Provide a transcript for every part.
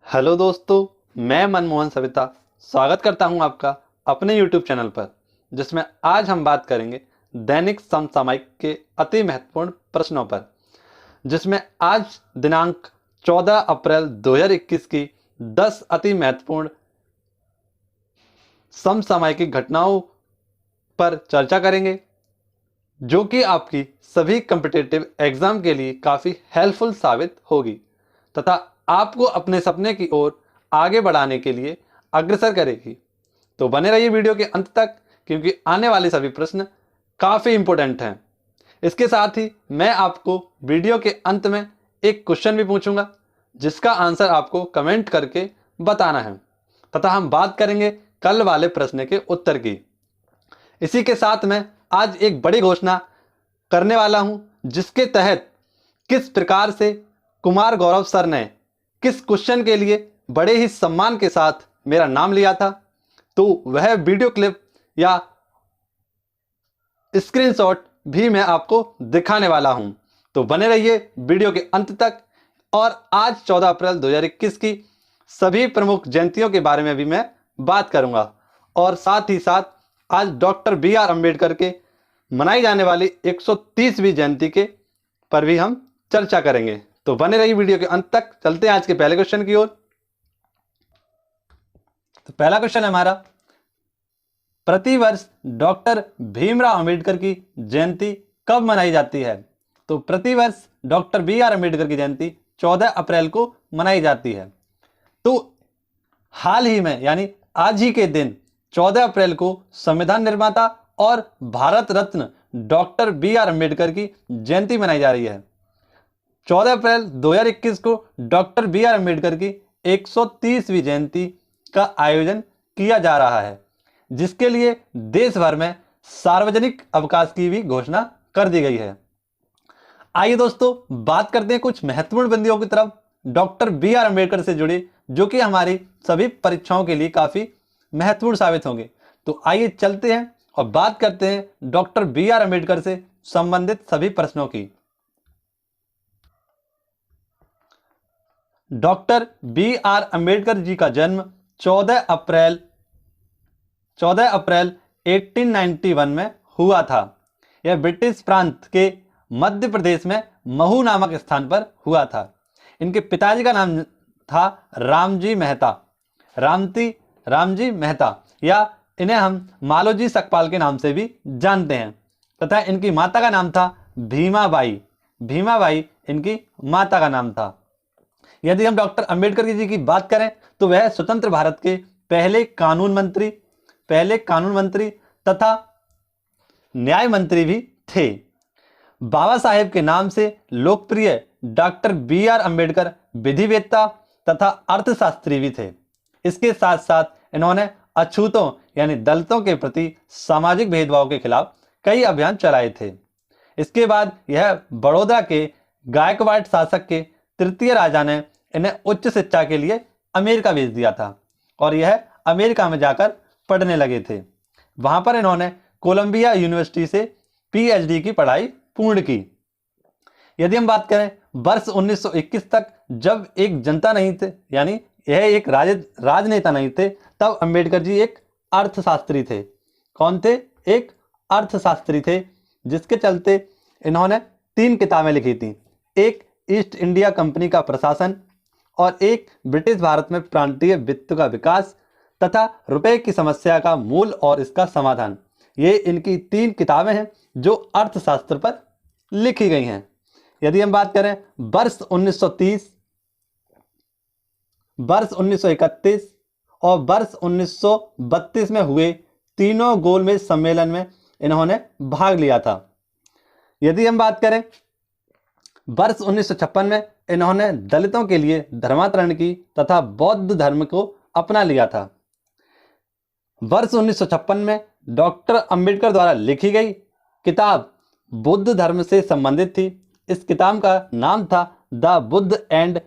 Hello दोस्तों, मैं मनमोहन सविता स्वागत करता हूं आपका अपने YouTube चैनल पर, जिसमें आज हम बात करेंगे दैनिक समसामयिक के अति महत्वपूर्ण प्रश्नों पर, जिसमें आज दिनांक 14 अप्रैल 2021 की 10 अति महत्वपूर्ण समसामयिक घटनाओं पर चर्चा करेंगे, जो कि आपकी सभी कॉम्पिटिटिव एग्जाम के लिए काफ़ी हेल्पफुल साबित होगी तथा आपको अपने सपने की ओर आगे बढ़ाने के लिए अग्रसर करेगी। तो बने रहिए वीडियो के अंत तक, क्योंकि आने वाले सभी प्रश्न काफ़ी इंपॉर्टेंट हैं। इसके साथ ही मैं आपको वीडियो के अंत में एक क्वेश्चन भी पूछूंगा, जिसका आंसर आपको कमेंट करके बताना है तथा हम बात करेंगे कल वाले प्रश्न के उत्तर की। इसी के साथ मैं आज एक बड़ी घोषणा करने वाला हूं, जिसके तहत किस प्रकार से कुमार गौरव सर ने किस क्वेश्चन के लिए बड़े ही सम्मान के साथ मेरा नाम लिया था, तो वह वीडियो क्लिप या स्क्रीनशॉट भी मैं आपको दिखाने वाला हूं। तो बने रहिए वीडियो के अंत तक। और आज 14 अप्रैल 2021 की सभी प्रमुख जयंतियों के बारे में भी मैं बात करूंगा, और साथ ही साथ आज डॉक्टर बी.आर. अम्बेडकर के मनाई जाने वाली 130वीं जयंती के पर भी हम चर्चा करेंगे। तो बने रहिए वीडियो के अंत तक। चलते हैं आज के पहले क्वेश्चन की ओर। तो पहला क्वेश्चन है हमारा, प्रतिवर्ष डॉक्टर भीमराव अंबेडकर की जयंती कब मनाई जाती है? तो प्रतिवर्ष डॉक्टर बी.आर. अम्बेडकर की जयंती 14 अप्रैल को मनाई जाती है। तो हाल ही में यानी आज ही के दिन 14 अप्रैल को संविधान निर्माता और भारत रत्न डॉक्टर बी.आर. अम्बेडकर की जयंती मनाई जा रही है। 14 अप्रैल 2021 को डॉक्टर बी.आर. अम्बेडकर की 130वीं जयंती का आयोजन किया जा रहा है, जिसके लिए देश भर में सार्वजनिक अवकाश की भी घोषणा कर दी गई है। आइए दोस्तों, बात करते हैं कुछ महत्वपूर्ण बिंदुओं की तरफ डॉक्टर बी.आर. अम्बेडकर से जुड़ी, जो कि हमारी सभी परीक्षाओं के लिए काफी महत्वपूर्ण साबित होंगे। तो आइए चलते हैं और बात करते हैं डॉक्टर बी.आर. अम्बेडकर से संबंधित सभी प्रश्नों की। Doctor B R. अम्बेडकर जी का जन्म 14 अप्रैल 1891 में हुआ था। यह ब्रिटिश प्रांत के मध्य प्रदेश में महू नामक स्थान पर हुआ था। इनके पिताजी का नाम था रामजी मेहता, या इन्हें हम मालोजी सकपाल के नाम से भी जानते हैं, तथा इनकी माता का नाम था भीमाबाई इनकी माता का नाम था। यदि हम डॉक्टर अंबेडकर जी की बात करें तो वह स्वतंत्र भारत के पहले कानून मंत्री तथा न्याय मंत्री भी थे। बाबा साहेब के नाम से लोकप्रिय डॉक्टर बी.आर. अम्बेडकर विधिवेत्ता तथा अर्थशास्त्री भी थे। इसके साथ साथ इन्होंने अछूतों यानी दलितों के प्रति सामाजिक भेदभाव के खिलाफ कई अभियान चलाए थे। इसके बाद यह बड़ौदा के गायकवाड़ शासक के तृतीय राजा ने इन्हें उच्च शिक्षा के लिए अमेरिका भेज दिया था, और यह अमेरिका में जाकर पढ़ने लगे थे। वहां पर इन्होंने कोलंबिया यूनिवर्सिटी से पीएचडी की पढ़ाई पूर्ण की। यदि हम बात करें वर्ष 1921 तक, जब एक जनता नहीं थे, यानी यह एक राजनेता नहीं थे, तब अंबेडकर जी एक अर्थशास्त्री थे। कौन थे? एक अर्थशास्त्री थे, जिसके चलते इन्होंने 3 किताबें लिखी थी। एक ईस्ट इंडिया कंपनी का प्रशासन, और एक ब्रिटिश भारत में प्रांतीय वित्त का विकास तथा रुपए की समस्या का मूल और इसका समाधान। ये इनकी 3 किताबें हैं जो अर्थशास्त्र पर लिखी गई हैं। यदि हम बात करें वर्ष 1930, वर्ष 1931 और वर्ष 1932 में हुए तीनों गोलमेज सम्मेलन में इन्होंने भाग लिया था। यदि हम बात करें वर्ष 1956 में इन्होंने दलितों के लिए धर्मांतरण की तथा बौद्ध धर्म को अपना लिया था। वर्ष 1956 में डॉक्टर अंबेडकर द्वारा लिखी गई किताब बुद्ध धर्म से संबंधित थी। इस किताब का नाम था द बुद्ध एंड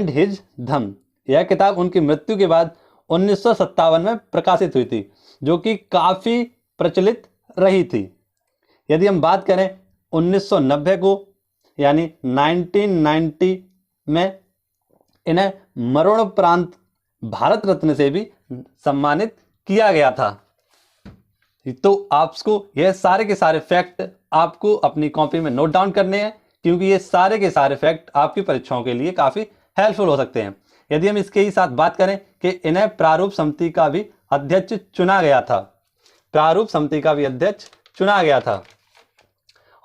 हिज धम्म। यह किताब उनकी मृत्यु के बाद 1957 में प्रकाशित हुई थी, जो कि काफी प्रचलित रही थी। यदि हम बात करें 1990 को, यानी 1990 में इन्हें मरणोपरांत भारत रत्न से भी सम्मानित किया गया था। तो आपको यह सारे के सारे फैक्ट आपको अपनी कॉपी में नोट डाउन करने हैं, क्योंकि ये सारे के सारे फैक्ट आपकी परीक्षाओं के लिए काफी हेल्पफुल हो सकते हैं। यदि हम इसके ही साथ बात करें कि इन्हें प्रारूप समिति का भी अध्यक्ष चुना गया था, प्रारूप समिति का भी अध्यक्ष चुना गया था।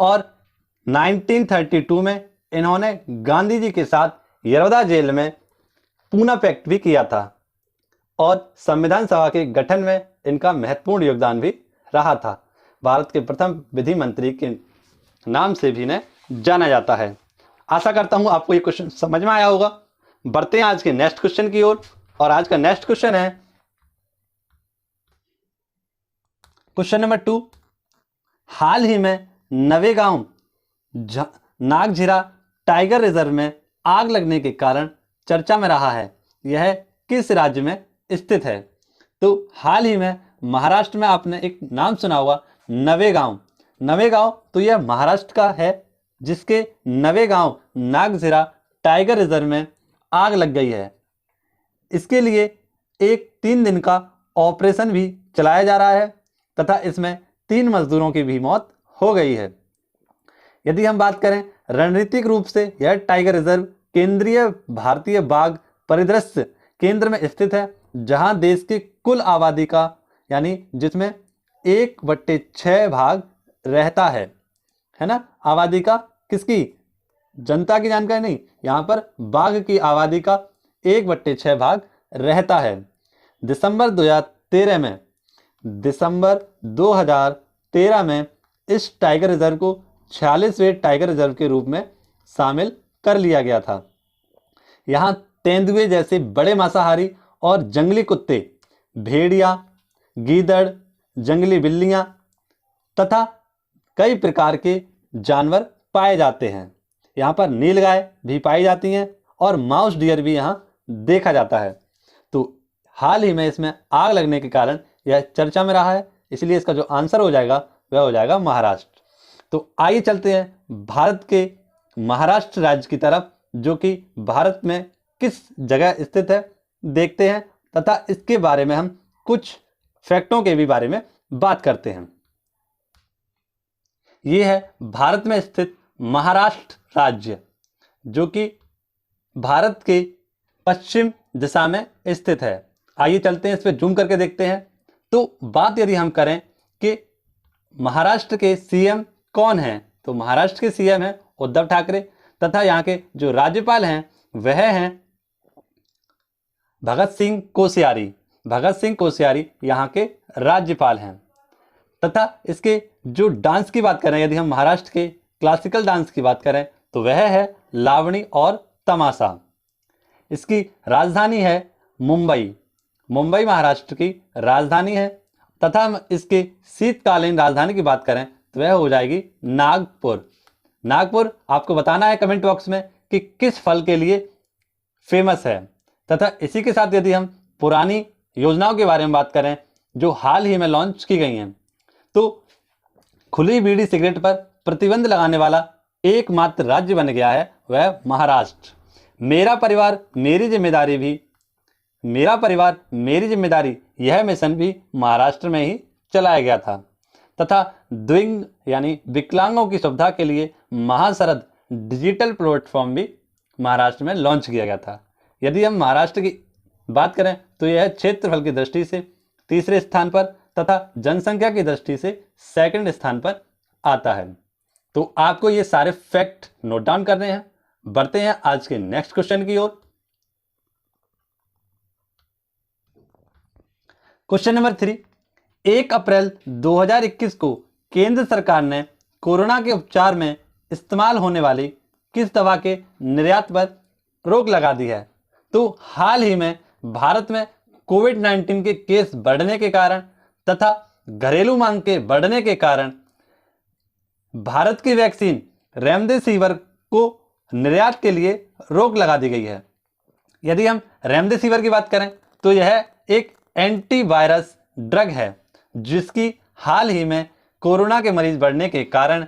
और 1932 में इन्होंने गांधी जी के साथ यरवदा जेल में पूना पैक्ट भी किया था और संविधान सभा के गठन में इनका महत्वपूर्ण योगदान भी रहा था। भारत के प्रथम विधि मंत्री के नाम से भी इन्हें जाना जाता है। आशा करता हूं आपको ये क्वेश्चन समझ में आया होगा। बढ़ते हैं आज के नेक्स्ट क्वेश्चन की ओर, और आज का नेक्स्ट क्वेश्चन है क्वेश्चन नंबर 2। हाल ही में नवेगांव नागझीरा टाइगर रिजर्व में आग लगने के कारण चर्चा में रहा है, यह किस राज्य में स्थित है? तो हाल ही में महाराष्ट्र में आपने एक नाम सुना होगा, नवेगांव। नवेगांव तो यह महाराष्ट्र का है, जिसके नवेगांव नागझीरा टाइगर रिजर्व में आग लग गई है। इसके लिए एक 3 दिन का ऑपरेशन भी चलाया जा रहा है तथा इसमें 3 मजदूरों की भी मौत हो गई है। यदि हम बात करें रणनीतिक रूप से, यह टाइगर रिजर्व केंद्रीय भारतीय बाघ परिदृश्य केंद्र में स्थित है, जहां देश की कुल आबादी का यानी जिसमें 1/6 भाग रहता है ना। आबादी का किसकी? जनता की जानकारी नहीं, यहां पर बाघ की आबादी का 1/6 भाग रहता है। दिसंबर 2013 में इस टाइगर रिजर्व को 46वें टाइगर रिजर्व के रूप में शामिल कर लिया गया था। यहाँ तेंदुए जैसे बड़े मांसाहारी और जंगली कुत्ते, भेड़िया, गीदड़, जंगली बिल्लियां तथा कई प्रकार के जानवर पाए जाते हैं। यहाँ पर नीलगाय भी पाई जाती हैं और माउस डियर भी यहाँ देखा जाता है। तो हाल ही में इसमें आग लगने के कारण यह चर्चा में रहा है, इसलिए इसका जो आंसर हो जाएगा वह हो जाएगा महाराष्ट्र। तो आइए चलते हैं भारत के महाराष्ट्र राज्य की तरफ, जो कि भारत में किस जगह स्थित है देखते हैं तथा इसके बारे में हम कुछ फैक्टों के भी बारे में बात करते हैं। यह है भारत में स्थित महाराष्ट्र राज्य, जो कि भारत के पश्चिम दिशा में स्थित है। आइए चलते हैं, इस पर जूम करके देखते हैं। तो बात यदि हम करें कि महाराष्ट्र के सीएम कौन हैं, तो महाराष्ट्र के सीएम हैं उद्धव ठाकरे तथा यहाँ के जो राज्यपाल हैं वह हैं भगत सिंह कोश्यारी। भगत सिंह कोश्यारी यहाँ के राज्यपाल हैं। तथा इसके जो डांस की बात करें, यदि हम महाराष्ट्र के क्लासिकल डांस की बात करें तो वह है लावणी और तमाशा। इसकी राजधानी है मुंबई। मुंबई महाराष्ट्र की राजधानी है तथा हम इसके शीतकालीन राजधानी की बात करें तो वह हो जाएगी नागपुर। नागपुर आपको बताना है कमेंट बॉक्स में कि किस फल के लिए फेमस है। तथा इसी के साथ यदि हम पुरानी योजनाओं के बारे में बात करें जो हाल ही में लॉन्च की गई हैं, तो खुली बीड़ी सिगरेट पर प्रतिबंध लगाने वाला एकमात्र राज्य बन गया है वह महाराष्ट्र। मेरा परिवार मेरी जिम्मेदारी यह मिशन भी महाराष्ट्र में ही चलाया गया था। तथा द्विंग यानी विकलांगों की सुविधा के लिए महाशरद डिजिटल प्लेटफॉर्म भी महाराष्ट्र में लॉन्च किया गया था। यदि हम महाराष्ट्र की बात करें तो यह क्षेत्रफल की दृष्टि से 3रे स्थान पर तथा जनसंख्या की दृष्टि से 2nd स्थान पर आता है। तो आपको ये सारे फैक्ट नोट डाउन करने हैं। बढ़ते हैं आज के नेक्स्ट क्वेश्चन की ओर। Question number 3। 1 अप्रैल 2021 को केंद्र सरकार ने कोरोना के उपचार में इस्तेमाल होने वाली किस दवा के निर्यात पर रोक लगा दी है? तो हाल ही में भारत में कोविड-19 के केस बढ़ने के कारण तथा घरेलू मांग के बढ़ने के कारण भारत की वैक्सीन रेमडेसिविर को निर्यात के लिए रोक लगा दी गई है। यदि हम रेमडेसिविर की बात करें तो यह एक एंटीवायरस ड्रग है, जिसकी हाल ही में कोरोना के मरीज बढ़ने के कारण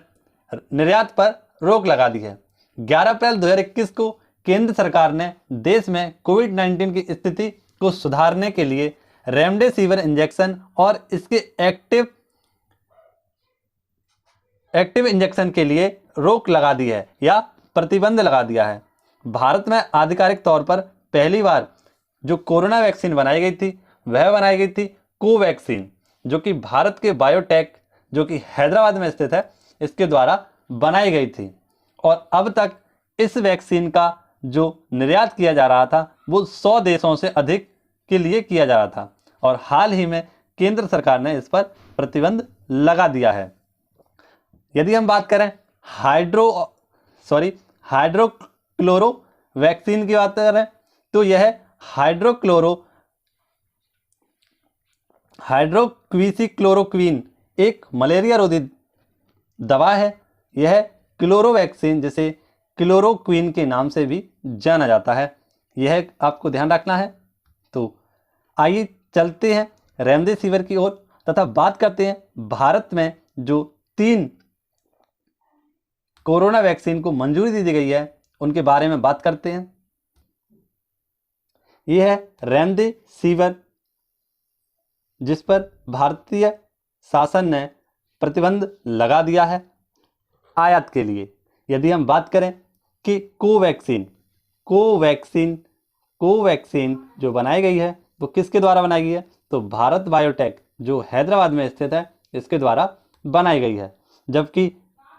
निर्यात पर रोक लगा दी है। 11 अप्रैल 2021 को केंद्र सरकार ने देश में कोविड-19 की स्थिति को सुधारने के लिए रेमडेसिविर इंजेक्शन और इसके एक्टिव इंजेक्शन के लिए रोक लगा दी है या प्रतिबंध लगा दिया है। भारत में आधिकारिक तौर पर पहली बार जो कोरोना वैक्सीन बनाई गई थी वह बनाई गई थी कोवैक्सीन, जो कि भारत के बायोटेक जो कि हैदराबाद में स्थित है इसके द्वारा बनाई गई थी। और अब तक इस वैक्सीन का जो निर्यात किया जा रहा था वो 100 देशों से अधिक के लिए किया जा रहा था और हाल ही में केंद्र सरकार ने इस पर प्रतिबंध लगा दिया है। यदि हम बात करें हाइड्रोक्लोरो वैक्सीन की बात करें तो यह हाइड्रोक्सीक्लोरोक्वीन एक मलेरिया रोधी दवा है। यह क्लोरोवैक्सीन जिसे क्लोरोक्वीन के नाम से भी जाना जाता है, यह आपको ध्यान रखना है। तो आइए चलते हैं रेमडेसिविर की ओर तथा बात करते हैं भारत में जो 3 कोरोना वैक्सीन को मंजूरी दी गई है उनके बारे में बात करते हैं। यह है रेमडेसिविर जिस पर भारतीय शासन ने प्रतिबंध लगा दिया है आयात के लिए। यदि हम बात करें कि कोवैक्सीन जो बनाई गई है वो किसके द्वारा बनाई गई है, तो भारत बायोटेक जो हैदराबाद में स्थित है इसके द्वारा बनाई गई है। जबकि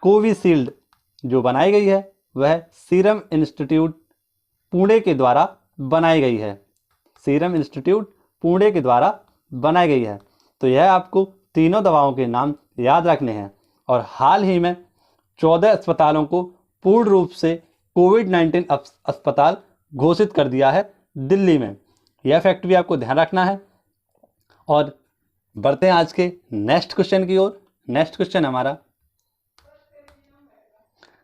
कोविशील्ड जो बनाई गई है वह सीरम इंस्टीट्यूट पुणे के द्वारा बनाई गई है। तो यह आपको तीनों दवाओं के नाम याद रखने हैं। और हाल ही में 14 अस्पतालों को पूर्ण रूप से कोविड-19 अस्पताल घोषित कर दिया है दिल्ली में। यह फैक्ट भी आपको ध्यान रखना है। और बढ़ते हैं आज के नेक्स्ट क्वेश्चन की ओर। नेक्स्ट क्वेश्चन हमारा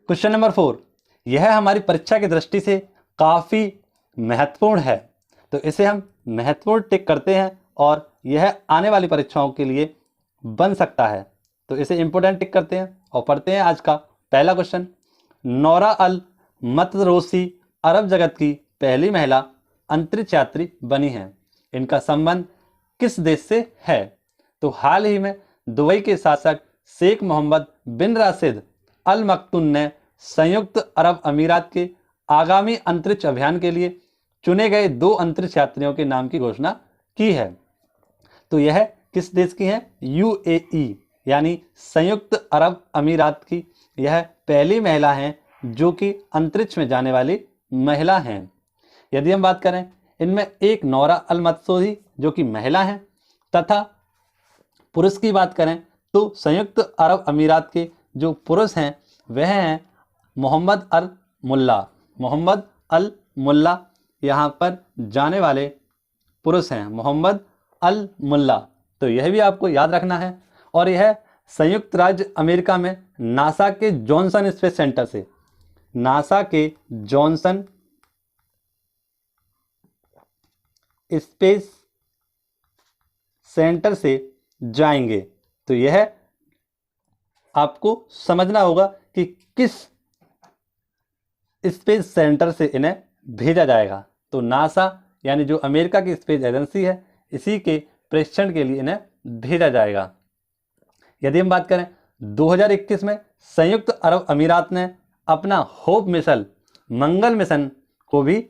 क्वेश्चन नंबर 4। यह हमारी परीक्षा की दृष्टि से काफ़ी महत्वपूर्ण है, तो इसे हम महत्वपूर्ण टिक करते हैं और यह आने वाली परीक्षाओं के लिए बन सकता है, तो इसे इंपोर्टेंट टिक करते हैं और पढ़ते हैं आज का पहला क्वेश्चन। नौरा अल मतरोसी अरब जगत की पहली महिला अंतरिक्ष यात्री बनी हैं। इनका संबंध किस देश से है? तो हाल ही में दुबई के शासक शेख मोहम्मद बिन राशिद अल मक्तूम ने संयुक्त अरब अमीरात के आगामी अंतरिक्ष अभियान के लिए चुने गए 2 अंतरिक्ष यात्रियों के नाम की घोषणा की है। तो यह किस देश की है? यूएई यानी संयुक्त अरब अमीरात की यह पहली महिला हैं जो कि अंतरिक्ष में जाने वाली महिला हैं। यदि हम बात करें इनमें एक नौरा अल मतरोसी जो कि महिला हैं तथा पुरुष की बात करें तो संयुक्त अरब अमीरात के जो पुरुष हैं वह हैं मोहम्मद अल मुल्ला यहाँ पर जाने वाले पुरुष हैं, मोहम्मद अल मुल्ला। तो यह भी आपको याद रखना है। और यह संयुक्त राज्य अमेरिका में नासा के जॉनसन स्पेस सेंटर से जाएंगे। तो यह आपको समझना होगा कि किस स्पेस सेंटर से इन्हें भेजा जाएगा। तो नासा यानी जो अमेरिका की स्पेस एजेंसी है इसी के परीक्षण के लिए इन्हें भेजा जाएगा। यदि हम बात करें 2021 में संयुक्त अरब अमीरात ने अपना होप मिशन मंगल मिशन को भी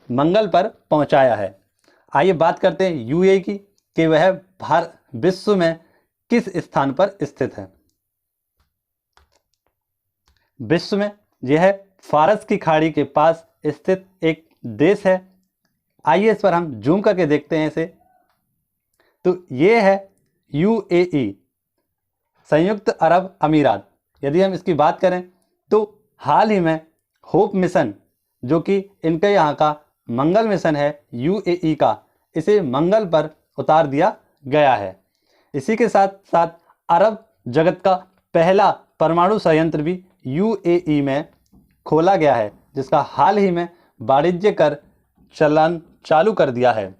मंगल पर पहुंचाया है। आइए बात करते हैं यूएई की कि वह विश्व में किस स्थान पर स्थित है। विश्व में यह फारस की खाड़ी के पास स्थित एक देश है। आइए इस पर हम जूम करके देखते हैं इसे। तो ये है यूएई, संयुक्त अरब अमीरात। यदि हम इसकी बात करें तो हाल ही में होप मिशन जो कि इनके यहाँ का मंगल मिशन है यूएई का, इसे मंगल पर उतार दिया गया है। इसी के साथ साथ अरब जगत का पहला परमाणु संयंत्र भी यूएई में खोला गया है, जिसका हाल ही में वाणिज्य कर चलन चालू कर दिया है।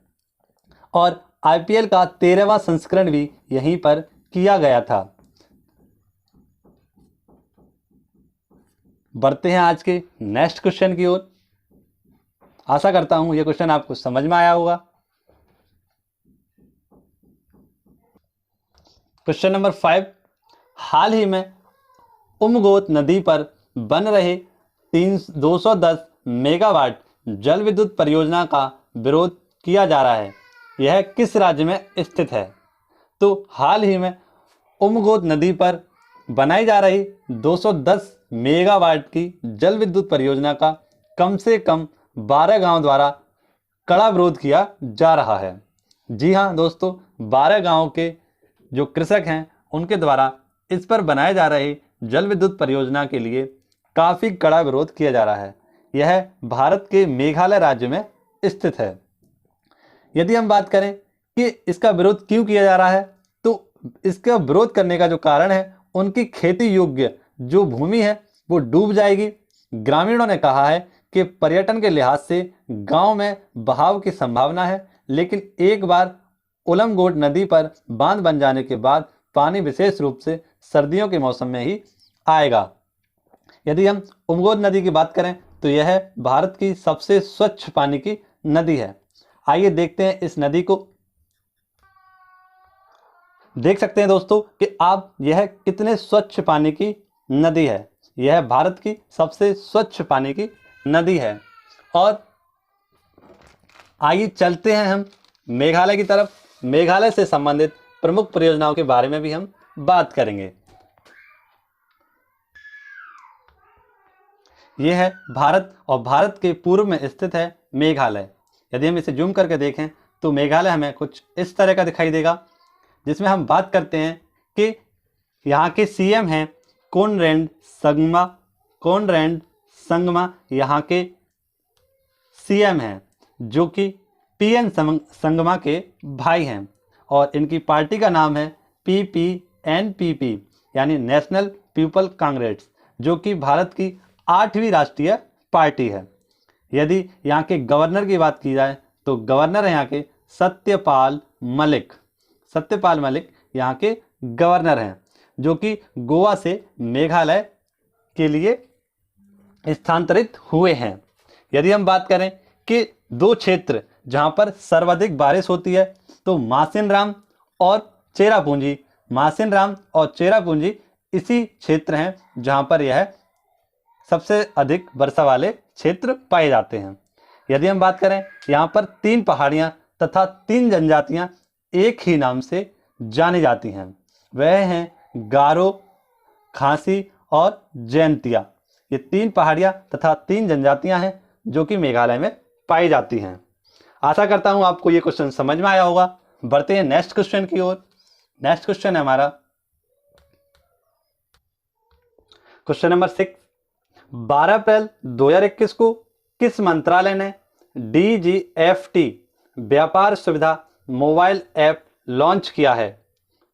और आईपीएल का 13वां संस्करण भी यहीं पर किया गया था। बढ़ते हैं आज के नेक्स्ट क्वेश्चन की ओर। आशा करता हूं ये क्वेश्चन आपको समझ में आया होगा। क्वेश्चन नंबर 5, हाल ही में उमगोत नदी पर बन रहे 210 मेगावाट जल विद्युत परियोजना का विरोध किया जा रहा है, यह किस राज्य में स्थित है? तो हाल ही में उमगोत नदी पर बनाई जा रही 210 मेगावाट की जल विद्युत परियोजना का कम से कम 12 गांव द्वारा कड़ा विरोध किया जा रहा है। जी हाँ दोस्तों, 12 गांव के जो कृषक हैं उनके द्वारा इस पर बनाए जा रहे जल विद्युत परियोजना के लिए काफी कड़ा विरोध किया जा रहा है। यह भारत के मेघालय राज्य में स्थित है। यदि हम बात करें कि इसका विरोध क्यों किया जा रहा है, तो इसका विरोध करने का जो कारण है, उनकी खेती योग्य जो भूमि है वो डूब जाएगी। ग्रामीणों ने कहा है कि पर्यटन के लिहाज से गांव में बहाव की संभावना है, लेकिन एक बार उमगोट नदी पर बांध बन जाने के बाद पानी विशेष रूप से सर्दियों के मौसम में ही आएगा। यदि हम उमगोट नदी की बात करें तो यह भारत की सबसे स्वच्छ पानी की नदी है। आइए देखते हैं इस नदी को। देख सकते हैं दोस्तों कि आप यह कितने स्वच्छ पानी की नदी है। यह भारत की सबसे स्वच्छ पानी की नदी है। और आइए चलते हैं हम मेघालय की तरफ। मेघालय से संबंधित प्रमुख परियोजनाओं के बारे में भी हम बात करेंगे। यह है भारत और भारत के पूर्व में स्थित है मेघालय। यदि हम इसे जूम करके देखें तो मेघालय हमें कुछ इस तरह का दिखाई देगा, जिसमें हम बात करते हैं कि यहाँ के सीएम हैं कोनरेड संगमा यहाँ के सीएम हैं, जो कि पीएन संगमा के भाई हैं। और इनकी पार्टी का नाम है PPNPP यानी नेशनल पीपल कांग्रेस, जो कि भारत की 8वीं राष्ट्रीय पार्टी है। यदि यहाँ के गवर्नर की बात की जाए तो गवर्नर है यहाँ के सत्यपाल मलिक यहाँ के गवर्नर हैं, जो कि गोवा से मेघालय के लिए स्थानांतरित हुए हैं। यदि हम बात करें कि दो क्षेत्र जहां पर सर्वाधिक बारिश होती है तो मासिनराम और चेरापूंजी इसी क्षेत्र हैं जहां पर यह सबसे अधिक वर्षा वाले क्षेत्र पाए जाते हैं। यदि हम बात करें, यहाँ पर 3 पहाड़ियां तथा 3 जनजातियां एक ही नाम से जानी जाती हैं। वह हैं गारो, खासी और जैंतिया। ये 3 पहाड़ियां तथा 3 जनजातियां हैं जो कि मेघालय में पाई जाती हैं। आशा करता हूं आपको ये क्वेश्चन समझ में आया होगा। बढ़ते हैं नेक्स्ट क्वेश्चन की ओर। नेक्स्ट क्वेश्चन है हमारा क्वेश्चन नंबर 6। 12 अप्रैल 2021 को किस मंत्रालय ने DGFT व्यापार सुविधा मोबाइल ऐप लॉन्च किया है?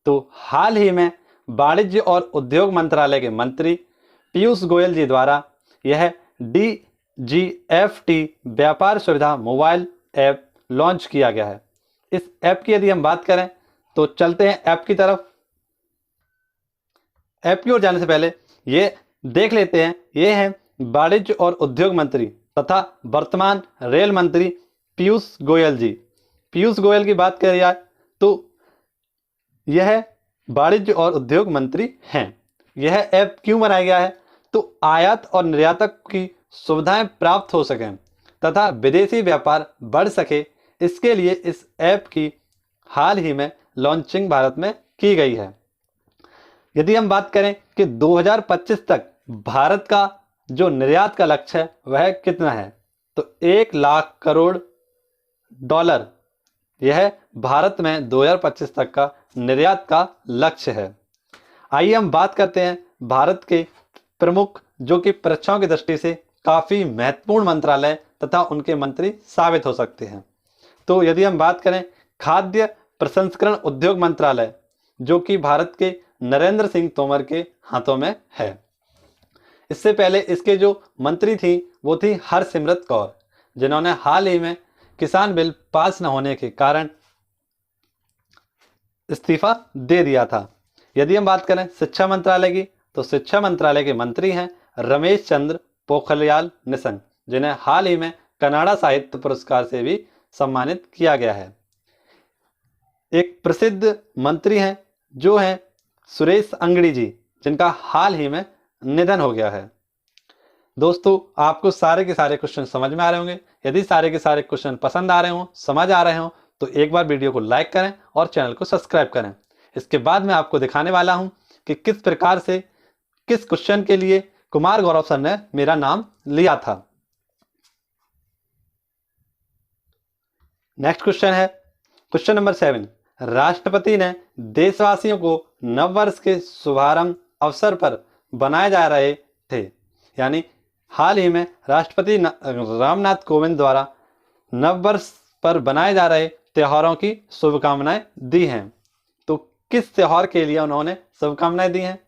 तो हाल ही में वाणिज्य और उद्योग मंत्रालय के मंत्री पीयूष गोयल जी द्वारा यह DGFT व्यापार सुविधा मोबाइल ऐप लॉन्च किया गया है। इस ऐप की यदि हम बात करें तो चलते हैं ऐप की तरफ। ऐप की ओर जाने से पहले ये देख लेते हैं, ये हैं वाणिज्य और उद्योग मंत्री तथा वर्तमान रेल मंत्री पीयूष गोयल जी। पीयूष गोयल की बात करी जाए तो यह वाणिज्य और उद्योग मंत्री हैं। यह ऐप क्यों बनाया गया है? तो आयात और निर्यातक की सुविधाएं प्राप्त हो सकें तथा विदेशी व्यापार बढ़ सके, इसके लिए इस ऐप की हाल ही में लॉन्चिंग भारत में की गई है। यदि हम बात करें कि 2025 तक भारत का जो निर्यात का लक्ष्य है वह कितना है, तो $1 लाख करोड़ यह भारत में 2025 तक का निर्यात का लक्ष्य है। आइए हम बात करते हैं भारत के प्रमुख जो कि परीक्षाओं की दृष्टि से काफी महत्वपूर्ण मंत्रालय तथा उनके मंत्री साबित हो सकते हैं। तो यदि हम बात करें खाद्य प्रसंस्करण उद्योग मंत्रालय, जो कि भारत के नरेंद्र सिंह तोमर के हाथों में है। इससे पहले इसके जो मंत्री थी वो थी हरसिमरत कौर, जिन्होंने हाल ही में किसान बिल पास न होने के कारण इस्तीफा दे दिया था। यदि हम बात करें शिक्षा मंत्रालय की, तो शिक्षा मंत्रालय के मंत्री हैं रमेश चंद्र पोखरियाल निशंक, जिन्हें हाल ही में कन्नाडा साहित्य पुरस्कार से भी सम्मानित किया गया है। एक प्रसिद्ध मंत्री हैं जो हैं सुरेश अंगड़ी जी, जिनका हाल ही में निधन हो गया है। दोस्तों, आपको सारे के सारे क्वेश्चन समझ में आ रहे होंगे। यदि सारे के सारे क्वेश्चन पसंद आ रहे हो, समझ आ रहे हो, तो एक बार वीडियो को लाइक करें और चैनल को सब्सक्राइब करें। इसके बाद मैं आपको दिखाने वाला हूं कि किस प्रकार से किस क्वेश्चन के लिए कुमार गौरव सर ने मेरा नाम लिया था। नेक्स्ट क्वेश्चन है क्वेश्चन नंबर 7। राष्ट्रपति ने देशवासियों को नववर्ष के शुभारंभ अवसर पर बनाए जा रहे थे, यानी हाल ही में राष्ट्रपति रामनाथ कोविंद द्वारा नववर्ष पर बनाए जा रहे त्योहारों की शुभकामनाएं दी हैं। तो किस त्योहार के लिए उन्होंने शुभकामनाएं दी हैं?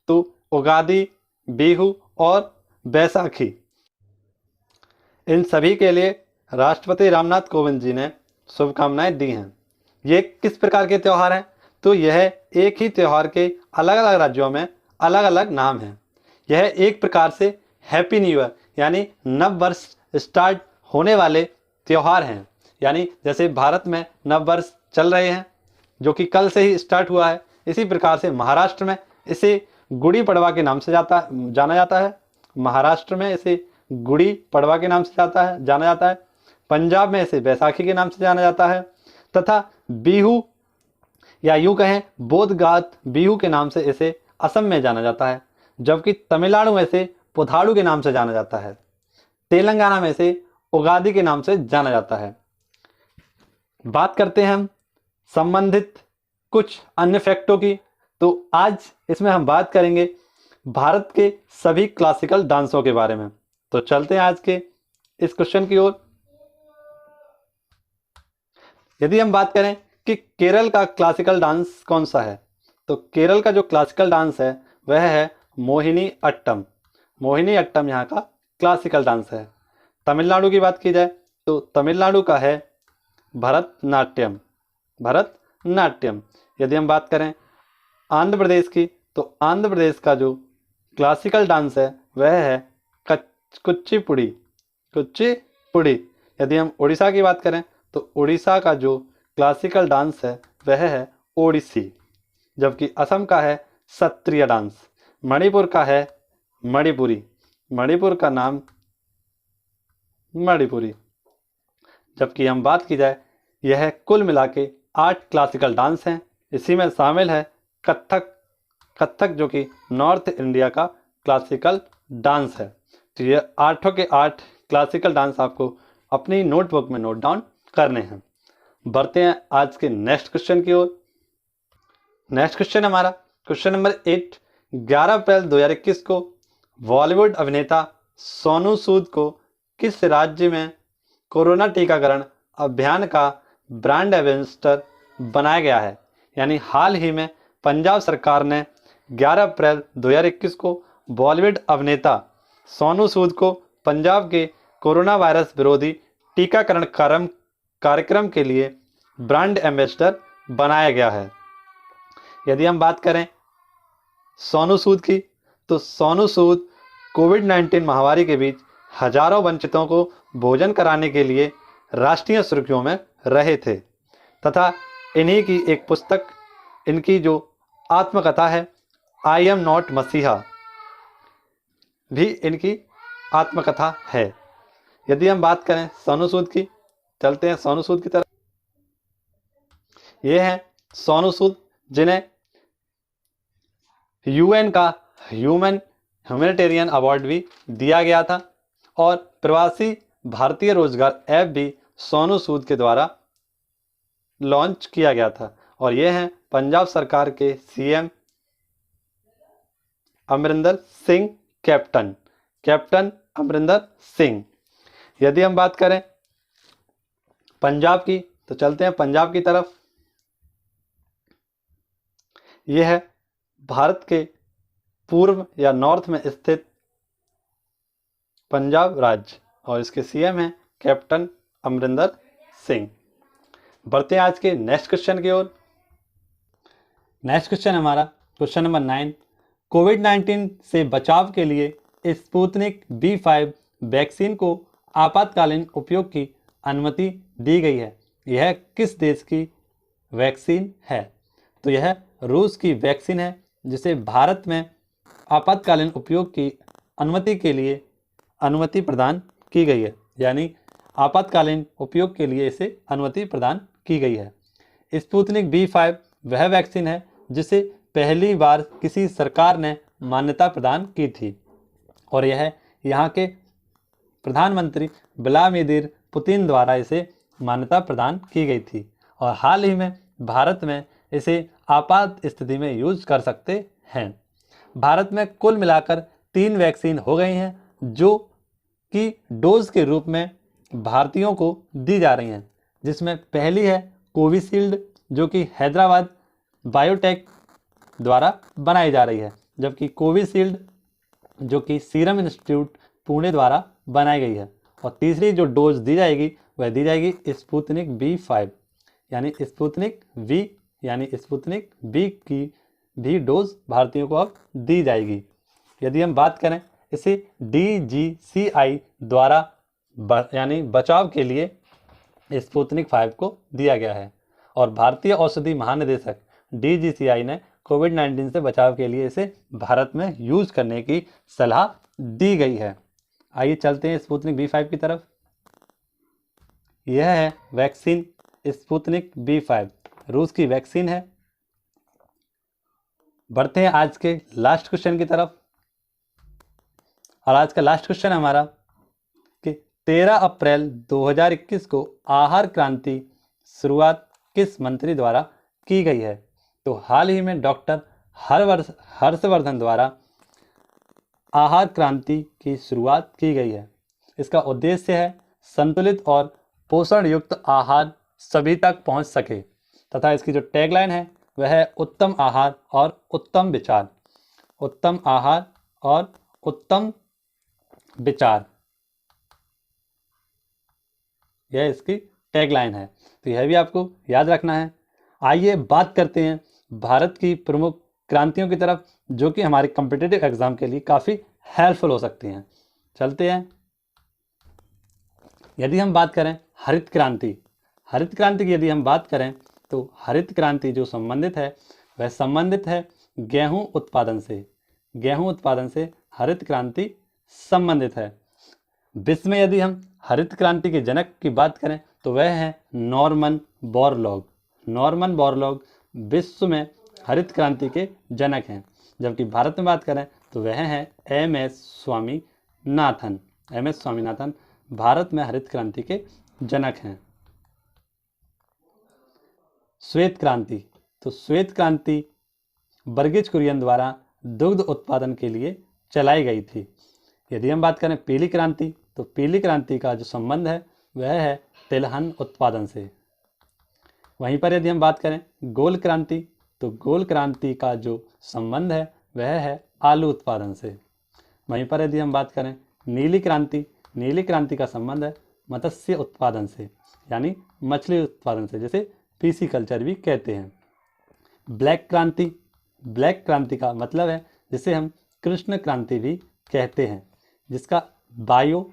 तो उगादी, बिहू और बैसाखी, इन सभी के लिए राष्ट्रपति रामनाथ कोविंद जी ने शुभकामनाएं दी हैं। ये किस प्रकार के त्यौहार हैं? तो यह एक ही त्यौहार के अलग अलग राज्यों में अलग अलग नाम हैं। यह एक प्रकार से हैप्पी न्यू ईयर यानी नव वर्ष स्टार्ट होने वाले त्यौहार हैं। यानी जैसे भारत में नव वर्ष चल रहे हैं जो कि कल से ही स्टार्ट हुआ है, इसी प्रकार से महाराष्ट्र में इसे गुड़ी पड़वा के नाम से जाना जाता है। महाराष्ट्र में इसे गुड़ी पड़वा के नाम से जाना जाता है। पंजाब में इसे बैसाखी के नाम से जाना जाता है तथा बिहू या यूं कहें बोधगात बिहू के नाम से इसे असम में जाना जाता है, जबकि तमिलनाडु में इसे पुथाड़ू के नाम से जाना जाता है। तेलंगाना में इसे उगादी के नाम से जाना जाता है। बात करते हैं हम संबंधित कुछ अन्य फैक्टों की। तो आज इसमें हम बात करेंगे भारत के सभी क्लासिकल डांसों के बारे में। तो चलते हैं आज के इस क्वेश्चन की ओर। यदि हम बात करें कि केरल का क्लासिकल डांस कौन सा है, तो केरल का जो क्लासिकल डांस है वह है मोहिनी अट्टम। मोहिनी अट्टम यहाँ का क्लासिकल डांस है। तमिलनाडु की बात की जाए तो तमिलनाडु का है भरतनाट्यम। भरतनाट्यम। यदि हम बात करें आंध्र प्रदेश की, तो आंध्र प्रदेश का जो क्लासिकल डांस है वह है कुचिपुड़ी। कुचिपुड़ी। यदि हम उड़ीसा की बात करें तो उड़ीसा का जो क्लासिकल डांस है वह है ओडिसी, जबकि असम का है सत्रिय डांस। मणिपुर का है मणिपुरी। मणिपुर का नाम मणिपुरी। जबकि हम बात की जाए, यह कुल मिला के 8 क्लासिकल डांस हैं। इसी में शामिल है कथक। कथक जो कि नॉर्थ इंडिया का क्लासिकल डांस है। तो ये 8 के 8 क्लासिकल डांस आपको अपनी नोटबुक में नोट डाउन करने हैं। बढ़ते हैं आज के नेक्स्ट क्वेश्चन की ओर। नेक्स्ट क्वेश्चन हमारा क्वेश्चन नंबर 8। 11 अप्रैल 2021 को बॉलीवुड अभिनेता सोनू सूद को किस राज्य में कोरोना टीकाकरण अभियान का ब्रांड एम्बेसडर बनाया गया है? यानी हाल ही में पंजाब सरकार ने 11 अप्रैल 2021 को बॉलीवुड अभिनेता सोनू सूद को पंजाब के कोरोना वायरस विरोधी टीकाकरण कार्यक्रम के लिए ब्रांड एम्बेसडर बनाया गया है। यदि हम बात करें सोनू सूद की, तो सोनू सूद कोविड-19 महामारी के बीच हजारों वंचितों को भोजन कराने के लिए राष्ट्रीय सुर्खियों में रहे थे तथा इन्हीं की एक पुस्तक, इनकी जो आत्मकथा है आई एम नॉट मसीहा, भी इनकी आत्मकथा है। यदि हम बात करें सोनू सूद की, चलते हैं सोनू सूद की तरफ। ये हैं सोनू सूद जिन्हें यूएन का ह्यूमैनिटेरियन अवार्ड भी दिया गया था और प्रवासी भारतीय रोजगार ऐप भी सोनू सूद के द्वारा लॉन्च किया गया था। और ये हैं पंजाब सरकार के सीएम अमरिंदर सिंह, कैप्टन अमरिंदर सिंह। यदि हम बात करें पंजाब की, तो चलते हैं पंजाब की तरफ। यह है भारत के पूर्व या नॉर्थ में स्थित पंजाब राज्य और इसके सीएम हैं कैप्टन अमरिंदर सिंह। बढ़ते हैं आज के नेक्स्ट क्वेश्चन की ओर। नेक्स्ट क्वेश्चन हमारा क्वेश्चन नंबर 9। कोविड-19 से बचाव के लिए स्पुतनिक V5 वैक्सीन को आपातकालीन उपयोग की अनुमति दी गई है, यह किस देश की वैक्सीन है? तो यह रूस की वैक्सीन है, जिसे भारत में आपातकालीन उपयोग की अनुमति के लिए अनुमति प्रदान की गई है, यानी आपातकालीन उपयोग के लिए इसे अनुमति प्रदान की गई है। स्पुतनिक B5 वह वैक्सीन है जिसे पहली बार किसी सरकार ने मान्यता प्रदान की थी और यह यहाँ के प्रधानमंत्री व्लादिमीर पुतिन द्वारा इसे मान्यता प्रदान की गई थी और हाल ही में भारत में इसे आपात स्थिति में यूज कर सकते हैं। भारत में कुल मिलाकर 3 वैक्सीन हो गई हैं जो कि डोज के रूप में भारतीयों को दी जा रही हैं, जिसमें पहली है कोविशील्ड जो कि हैदराबाद बायोटेक द्वारा बनाई जा रही है, जबकि कोविशील्ड जो कि सीरम इंस्टीट्यूट पुणे द्वारा बनाई गई है। और तीसरी जो डोज दी जाएगी वह दी जाएगी स्पुतनिक B5 यानी स्पुतनिक V यानी स्पुतनिक B की भी डोज भारतीयों को अब दी जाएगी। यदि हम बात करें, इसे DGCI द्वारा यानी बचाव के लिए स्पुतनिक 5 को दिया गया है और भारतीय औषधि महानिदेशक DGCI ने कोविड-19 से बचाव के लिए इसे भारत में यूज करने की सलाह दी गई है। आइए चलते हैं स्पुतनिक B5 की तरफ। यह है वैक्सीन स्पुतनिक B5, रूस की वैक्सीन है। बढ़ते हैं आज के लास्ट क्वेश्चन की तरफ और आज का लास्ट क्वेश्चन हमारा कि 13 अप्रैल 2021 को आहार क्रांति शुरुआत किस मंत्री द्वारा की गई है? तो हाल ही में डॉक्टर हर्षवर्धन द्वारा आहार क्रांति की शुरुआत की गई है। इसका उद्देश्य है संतुलित और पोषण युक्त आहार सभी तक पहुंच सके तथा इसकी जो टैगलाइन है वह है उत्तम आहार और उत्तम विचार। उत्तम आहार और उत्तम विचार, यह इसकी टैगलाइन है, तो यह भी आपको याद रखना है। आइए बात करते हैं भारत की प्रमुख क्रांतियों की तरफ जो कि हमारे कॉम्पिटिटिव एग्जाम के लिए काफ़ी हेल्पफुल हो सकती हैं। चलते हैं। यदि हम बात करें हरित क्रांति, हरित क्रांति की यदि हम बात करें तो हरित क्रांति जो संबंधित है वह संबंधित है गेहूं उत्पादन से। गेहूं उत्पादन से हरित क्रांति संबंधित है। विश्व में यदि हम हरित क्रांति के जनक की बात करें तो वह है नॉर्मन बोरलॉग। नॉर्मन बोरलॉग विश्व में हरित क्रांति के जनक हैं, जबकि भारत में बात करें तो वह है MS स्वामीनाथन। MS स्वामीनाथन भारत में हरित क्रांति के जनक हैं। श्वेत क्रांति, तो श्वेत क्रांति वर्गीज कुरियन द्वारा दुग्ध उत्पादन के लिए चलाई गई थी। यदि हम बात करें पीली क्रांति, तो पीली क्रांति का जो संबंध है वह है तिलहन उत्पादन से। वहीं पर यदि हम बात करें गोल क्रांति, तो गोल क्रांति का जो संबंध है वह है आलू उत्पादन से। वहीं पर यदि हम बात करें नीली क्रांति, नीली क्रांति का संबंध है मत्स्य उत्पादन से यानी मछली उत्पादन से, जिसे पीसी कल्चर भी कहते हैं। ब्लैक क्रांति, ब्लैक क्रांति का मतलब है जिसे हम कृष्ण क्रांति भी कहते हैं, जिसका बायो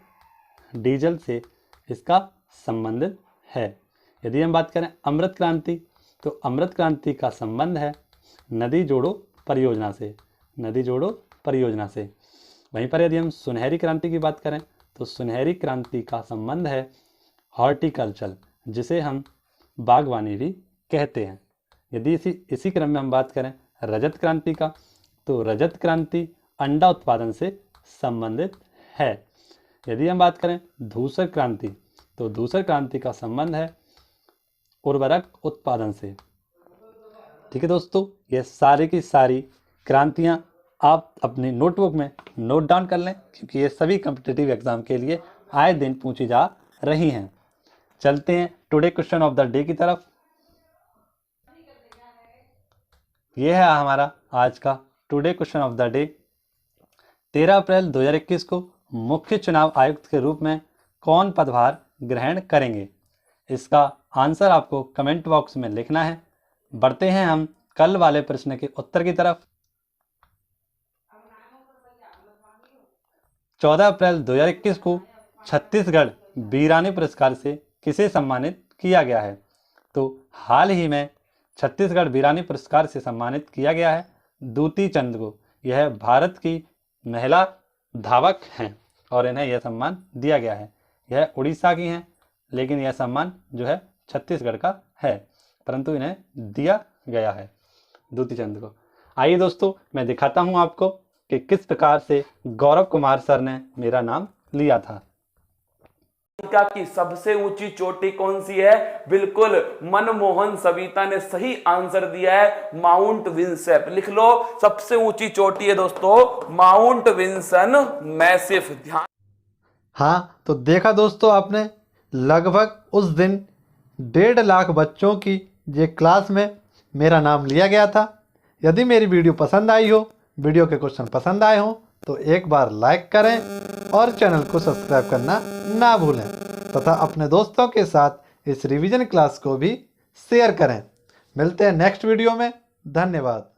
डीजल से इसका संबंध है। यदि हम बात करें अमृत क्रांति, तो अमृत क्रांति का संबंध है नदी जोड़ो परियोजना से, नदी जोड़ो परियोजना से। वहीं पर यदि हम सुनहरी क्रांति की बात करें तो सुनहरी क्रांति का संबंध है हॉर्टिकल्चर, जिसे हम बागवानी भी कहते हैं। यदि इसी क्रम में हम बात करें रजत क्रांति का, तो रजत क्रांति अंडा उत्पादन से संबंधित है। यदि हम बात करें धूसर क्रांति, तो धूसर क्रांति का संबंध है उर्वरक उत्पादन से। ठीक है दोस्तों, ये सारी की सारी क्रांतियां आप अपनी नोटबुक में नोट डाउन कर लें, क्योंकि ये सभी कॉम्पिटिटिव एग्जाम के लिए आए दिन पूछी जा रही हैं। चलते हैं today question of the day की तरफ। यह है हमारा आज का today question of the day. 13 अप्रैल 2021 को मुख्य चुनाव आयुक्त के रूप में कौन पदभार ग्रहण करेंगे? इसका आंसर आपको कमेंट बॉक्स में लिखना है। बढ़ते हैं हम कल वाले प्रश्न के उत्तर की तरफ। 14 अप्रैल 2021 को छत्तीसगढ़ वीरानी पुरस्कार से किसे सम्मानित किया गया है? तो हाल ही में छत्तीसगढ़ वीरानी पुरस्कार से सम्मानित किया गया है दूती चंद को। यह भारत की महिला धावक हैं और इन्हें यह सम्मान दिया गया है। यह उड़ीसा की हैं, लेकिन यह सम्मान जो है छत्तीसगढ़ का है, परंतु इन्हें दिया गया है दूती चंद को। आइए दोस्तों, मैं दिखाता हूं आपको कि किस प्रकार से गौरव कुमार सर ने मेरा नाम लिया था। अमेरिका की सबसे ऊंची चोटी कौन सी है? बिल्कुल मनमोहन सविता ने सही आंसर दिया है, माउंट विंसेप। लिख लो, सबसे ऊंची चोटी है दोस्तों माउंट विंसन मैसिफ। ध्यान। हाँ, तो देखा दोस्तों आपने, लगभग उस दिन 1.5 लाख बच्चों की ये क्लास में मेरा नाम लिया गया था। यदि मेरी वीडियो पसंद आई हो, वीडियो के क्वेश्चन पसंद आए हो, तो एक बार लाइक करें और चैनल को सब्सक्राइब करना ना भूलें तथा अपने दोस्तों के साथ इस रिवीजन क्लास को भी शेयर करें। मिलते हैं नेक्स्ट वीडियो में। धन्यवाद।